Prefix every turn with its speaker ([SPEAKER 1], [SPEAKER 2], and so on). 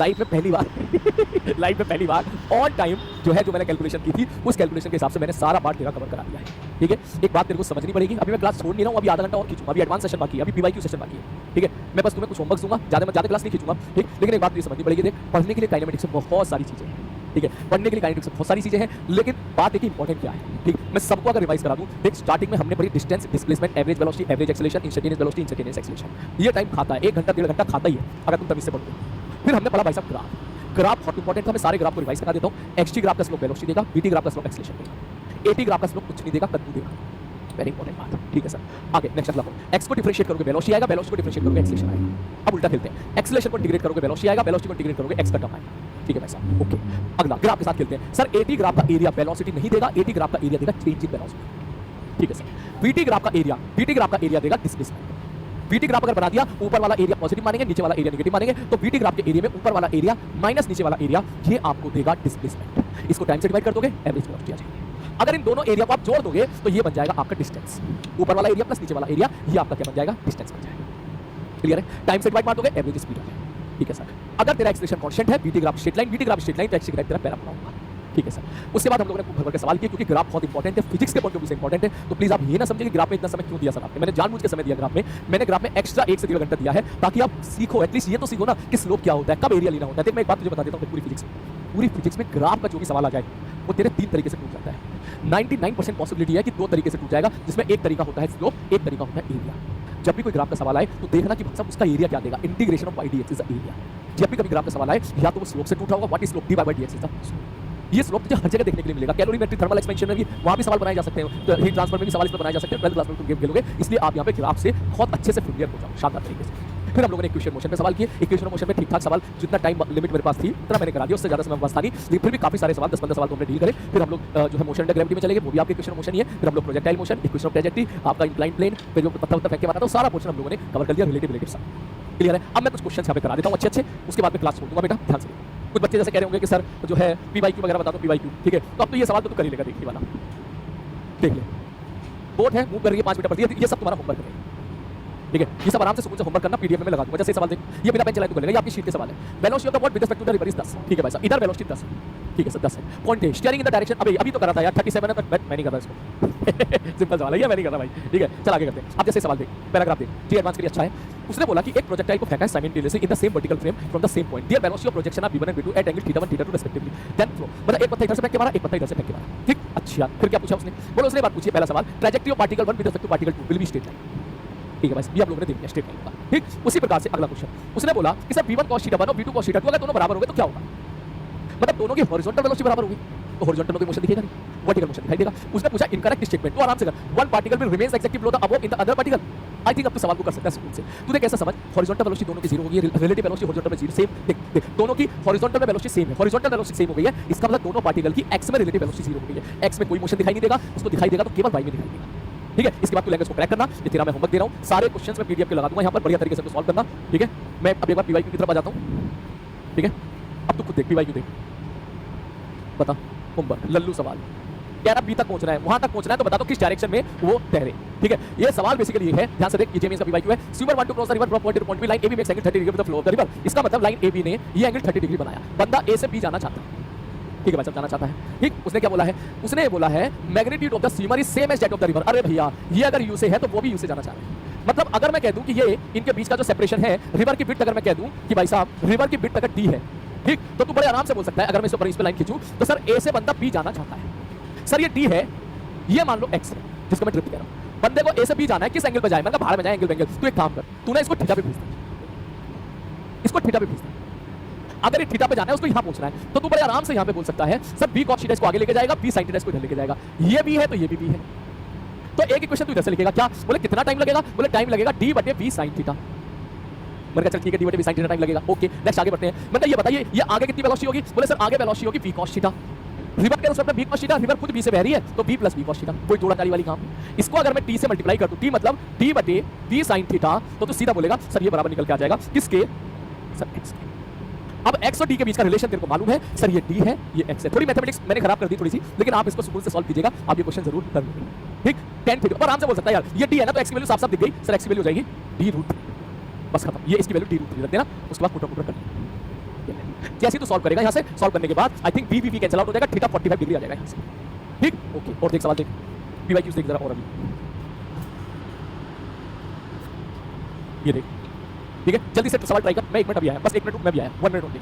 [SPEAKER 1] Life में पहली बार on time जो है, जो मैंने कैलकुलेशन की थी उस कैलकुलेशन के हिसाब से मैंने सारा पार्ट तेरा कवर करा दिया है। ठीक है, एक बात तेरे को समझनी पड़ेगी, अभी मैं क्लास छोड़ नहीं रहा हूँ, अभी आधा घंटा और खींचूंगा, अभी एडवांस सेशन बाकी है, अभी पीवाईक्यू सेशन बाकी है। ठीक है, मैं बस तुम्हें कुछ होमवर्क दूंगा, ज्यादा क्लास नहीं खींचूंगा। ठीक, लेकिन एक बात तुझे समझनी पड़ेगी, देख पढ़ने के लिए काइनेमेटिक्स में बहुत सारी चीजें हैं। ठीक है, पढ़ने के लिए काइनेमेटिक्स में बहुत सारी चीजें हैं, लेकिन बात एक इंपॉर्टेंट क्या है। ठीक, मैं सबको अगर रिवाइज करा दूं, देख स्टार्टिंग में हमने पढ़ी distance, displacement, average velocity, average acceleration, instantaneous velocity, instantaneous acceleration. ये टाइम खाता है, 1 घंटा 1.5 घंटा खाता ही है अगर तुम तमीज से पढ़ोगे। फिर हमने पढ़ा भाई साहब ग्राफ बहुत इंपॉर्टेंट था, मैं सारे ग्राफ को रिवाइज करा देता हूं। एक्सटी ग्राफ का स्लोप वेलोसिटी देगा, बीटी ग्राफ का स्लोप एक्सेलरेशन देगा, एटी ग्राफ का स्लोप कुछ नहीं देगा, कद्दू देगा। वेरी इंपॉर्टेंट बात। ठीक है सर, आगे नेक्स्ट अगला पॉइंट, एक्स को डिफरेंशिएट करोगे वेलोसिटी आएगा, वेलोसिटी को डिफरेंशिएट करोगे एक्सेलरेशन आएगा। अब उल्टा खेलते हैं, एक्सेलरेशन को इंटीग्रेट करोगे वेलोसिटी आएगा, वेलोसिटी को इंटीग्रेट करोगे एक्स का टर्म आएगा। ठीक है भाई साहब, ओके। अगला ग्राफ के साथ खेलते हैं सर, एटी ग्राफ का एरिया वेलोसिटी नहीं देगा, एटी ग्राफ का एरिया देगा चेंज इन वेलोसिटी। ठीक है सर, बीटी ग्राफ का एरिया देगा डिस्प्लेसमेंट। बीटी ग्राफ अगर बना दिया, ऊपर वाला एरिया पॉजिटिव मानेंगे, नीचे वाला एरिया नेगेटिव मानेंगे, तो बीटी ग्राफ के एरिया में ऊपर वाला एरिया माइनस नीचे वाला एरिया, ये आपको देगा डिस्प्लेसमेंट। इसको टाइम से डिवाइड कर दोगे, एवरेज वेलोसिटी आ जाएगी। अगर इन दोनों एरिया को आप जोड़ दोगे तो ये बन जाएगा आपका डिस्टेंस, ऊपर वाला एरिया प्लस नीचे वाला एरिया, ये आपका क्या बन जाएगा, डिस्टेंस बन जाएगा। क्लियर है, टाइम से डिवाइड मार दोगे, एवरेज स्पीड आ जाएगा। ठीक है सर, अगर तेरा एक्सेलरेशन कांस्टेंट है, बीटी ग्राफ स्ट्रेट लाइन तो एक्स ग्राफ तेरा पैराबोला होगा। ठीक है सर, उसके बाद हम लोगों ने भर भर के सवाल किए, क्योंकि ग्राफ बहुत इंपॉर्टेंट है, फिजिक्स के पॉइंट ऑफ व्यू से इंपॉर्टेंट है। तो प्लीज आप ये ना समझिए कि ग्राफ में इतना समय क्यों दिया सर आपने, मैंने जानबूझ के समय दिया ग्राफ में, मैंने ग्राफ में एक्स्ट्रा 1 से 1.5 घंटा दिया है ताकि आप सीखो, एटलीस्ट ये तो सीखो ना कि स्लोप क्या होता है, कब एरिया लेना होता है। देख मैं एक बात तुझे बता देता हूं, पूरी फिजिक्स में ग्राफ का जो भी सवाल आ जाए वो तेरे 3 तरीके से टूट जाता है। 99% पॉसिबिलिटी है कि 2 तरीके से टूट जाएगा, जिसमें एक तरीका होता है स्लोप, एक तरीका होता है एरिया। जब भी कोई ग्राफ का सवाल आए तो देखना कि भाई उसका एरिया क्या देगा, integration of y dx is the area. जब भी कभी ग्राफ का सवाल आए, या तो वो स्लोप से टूटा होगा, what is slope, dy by dx is the slope. ये स्लोप तुझे हर जगह देखने के लिए मिलेगा, कैलोरीमेट्रिक थर्मल एक्सपेंशन में भी वहां भी सवाल बनाए जा सकते हैं, तो हीट ट्रांसफर में भी सवाल इस पर बनाए जा सकते हैं। 12th क्लास में तुम गेम खेलोगे, इसलिए आप यहां पे ग्राफ से बहुत अच्छे से फेमिलियर हो जाओ, शानदार तरीके से। फिर हम लोगों ने इक्वेशन मोशन पे सवाल किए, इक्वेशन मोशन में ठीक-ठाक सवाल, जितना टाइम लिमिट मेरे पास थी उतना मैंने करा दिया, उससे ज्यादा समय मेरे पास था नहीं, लेकिन फिर भी काफी सारे सवाल 10-15 सवाल तो हमने डील करे। फिर हम लोग जो है मोशन अंडर ग्रेविटी में चले गए, वो भी आपके इक्वेशन मोशन ही है। फिर हम लोग projectile motion, equation of trajectory, आपका इंक्लाइन प्लेन, फिर जो पत्थर फेंक के मारा था, सारा पोर्शन हम लोगों ने कवर कर लिया, रिलेटिव सब क्लियर है। अब मैं कुछ क्वेश्चन यहाँ पे करा देता हूँ अच्छे, उसके बाद में क्लास छोड़ दूंगा बेटा, ध्यान से। कुछ बच्चे जैसे कह रहे होंगे कि सर जो है पीवाईक्यू वगैरह बता दो, पीवाईक्यू ठीक है, तो अब तो ये सवाल तो कर ही लेगा, देखिए वाला देख ले, बोर्ड है, मूव कर रही है, 5 मीटर पड़ती है, ये सब तुम्हारा होमवर्क है। ठीक है, ये सब आराम से सुकून से होमवर्क करना, पीडीएफ में लगा दूंगा। जैसे सवाल देख, ये बिना पेन चलाए तो कर लेगा, ये आपकी शीट के सवाल है। Velocity of the ball with respect to the river is 10। ठीक है भाई साहब, इधर वेलोसिटी 10, ठीक है सर 10 है। पॉइंट है स्टीयरिंग इन द डायरेक्शन, अभी तो करा था यार 37 है, मैं नहीं कर रहा इसको सिंपल सवाल है, ये मैं नहीं कर रहा भाई। ठीक है, चल आगे करते हैं। अब जैसे सवाल देख, पैराग्राफ देख, जी एडवांस के लिए अच्छा है। उसने बोला कि एक प्रोजेक्टाइल को फेंका है simultaneously in the same vertical frame from the same point, their velocity of projection are v1 and v2 at angle θ1 θ2 respectively, then flow. मतलब एक पत्थर इधर से फेंक के मारा, एक पत्थर इधर से फेंक के मारा। ठीक, अच्छा फिर क्या पूछा उसने, बोलो उसने बात पूछी, पहला सवाल trajectory of particle 1 with respect to particle 2 will be straight line. ठीक है भाई, ये आप लोगों ने देख लिया, स्ट्रेट लाइन होगा। ठीक, उसी प्रकार से अगला क्वेश्चन, उसने बोला कि सर v1 cos θ1 और v2 cos θ2 अगर दोनों बराबर हो गए तो क्या होगा, मतलब दोनों की हॉरिजॉन्टल वेलोसिटी बराबर होगी, तो हॉरिजॉन्टल में कोई मोशन दिखेगा नहीं, वर्टिकल मोशन दिखाई देगा। उसने पूछा इनकरेक्ट स्टेटमेंट, तो आराम से कर, one particle will remains exactly below the above in the other particle. I think अब तो सवाल को कर सकता है सुकून से। तू देख कैसा समझ, हॉरिजॉन्टल वेलोसिटी दोनों की 0 होगी, रिलेटिव वेलोसिटी हॉरिजॉन्टल में 0 सेम, देख दोनों की हॉरिजॉन्टल में वेलोसिटी सेम है, हॉरिजॉन्टल वेलोसिटी सेम हो गई है, इसका मतलब दोनों पार्टिकल की एक्स में रिलेटिव वेलोसिटी 0 हो गई है। एक्स में कोई मोशन दिखाई नहीं देगा, उसको दिखाई देगा तो केवल वाई में दिखाई देगा। ठीक है, इसके बाद तू लैंग्वेज को क्रैक करना, ये तेरा मैं होमवर्क दे रहा हूं, सारे क्वेश्चंस मैं पीडीएफ के लगा दूंगा, यहां पर बढ़िया तरीके से सॉल्व करना। ठीक है, मैं अब एक बार पीवाईक्यू की तरफ आ जाता हूं। ठीक है, अब तू खुद देख पीवाईक्यू देख, बता होमवर्क लल्लू सवाल, कह रहा बी तक पहुंचना है, वहां तक पहुंचना है, तो बता दो किस डायरेक्शन में वो ठहरे। ठीक है, ये सवाल बेसिकली ये है, ध्यान से देख, ये जेएमएस का पीवाईक्यू है। Swimmer want to cross the river from point to point B, line AB makes angle 30 degree with the flow of the river. इसका मतलब लाइन एबी ने ये एंगल 30 डिग्री बनाया, बंदा ए से बी जाना चाहता है। ठीक है भाई, सब जाना चाहता है। ठीक, उसने क्या बोला है, उसने बोला है magnitude of the swimmer is same as that of the river. अरे भैया, ये अगर यू से है तो वो भी यू से जाना चाह रहा है। मतलब अगर मैं कह दूं कि ये इनके बीच का जो सेपरेशन है, रिवर की विड्थ, अगर मैं कह दूं कि भाई साहब रिवर की विड्थ अगर डी है, ठीक, तो तू बड़े आराम से बोल सकता है, अगर मैं इस पर लाइन खींचूं तो सर ए से बंदा बी जाना चाहता है, सर ये डी है, ये मान लो एक्स है, जिसको मैं ड्रिफ्ट कह रहा हूं, बंदे को ए से बी जाना है, किस एंगल पे जाए, मतलब भाड़ में जाए, एंगल पे एंगल। तू एक काम कर, तूने इसको थीटा पे भेज दे, इसको थीटा पे भेज दे। अगर ये थीटा पे जाना है, उसको यहां पहुंचना है, तो तू बड़े आराम से यहां पे बोल सकता है सर बी cos थीटा इसको आगे लेके जाएगा, बी sin थीटा इसको इधर लेके जाएगा, ये बी है तो ये भी बी है। तो एक इक्वेशन तू इधर से लिखेगा, क्या बोले कितना टाइम लगेगा, बोले टाइम लगेगा d बटे b sin थीटा। मैंने कहा चल ठीक है, d बटे b sin थीटा टाइम लगेगा। ओके, नेक्स्ट आगे बढ़ते हैं। मतलब ये बताइए ये आगे कितनी वेलोसिटी होगी, बोले सर आगे वेलोसिटी होगी v cos थीटा। रिवर के अनुसार b cos थीटा, रिवर खुद b से बह रही है तो b plus b cos theta, कोई जोड़ा ताली वाली काम। इसको अगर मैं t से मल्टीप्लाई कर दूं, t मतलब d बटे b sin थीटा, तो तू सीधा बोलेगा सर ये बराबर निकल के आ जाएगा किसके, सर x के। अब x और d के बीच का रिलेशन तेरे को मालूम है, सर ये d है, ये x है। थोड़ी मैथमेटिक्स मैंने खराब कर दी थोड़ी सी, लेकिन आप इसको सुकून से सॉल्व कीजिएगा, आप ये क्वेश्चन जरूर कर लेंगे। ठीक, tan थीटा, और आराम से बोल सकता है यार ये d है ना, तो x की वैल्यू साफ साफ दिख गई, सर x की वैल्यू हो जाएगी d रूट, बस खत्म। ये इसकी वैल्यू d रूट रख देना, उसके बाद पुट कर जैसे ही तू सॉल्व करेगा यहाँ से, सॉल्व करने के बाद I think we cancel out हो जाएगा, थीटा 45 डिग्री आ जाएगा यहाँ से, ठीक, ओके। और देख सवाल देख, पीवाईक्यूज देख जरा और अभी ये देख, ठीक है, जल्दी से सवाल ट्राई कर। मैं 1 मिनट अभी आया, बस 1 मिनट मैं भी आया, 1 मिनट ओनली।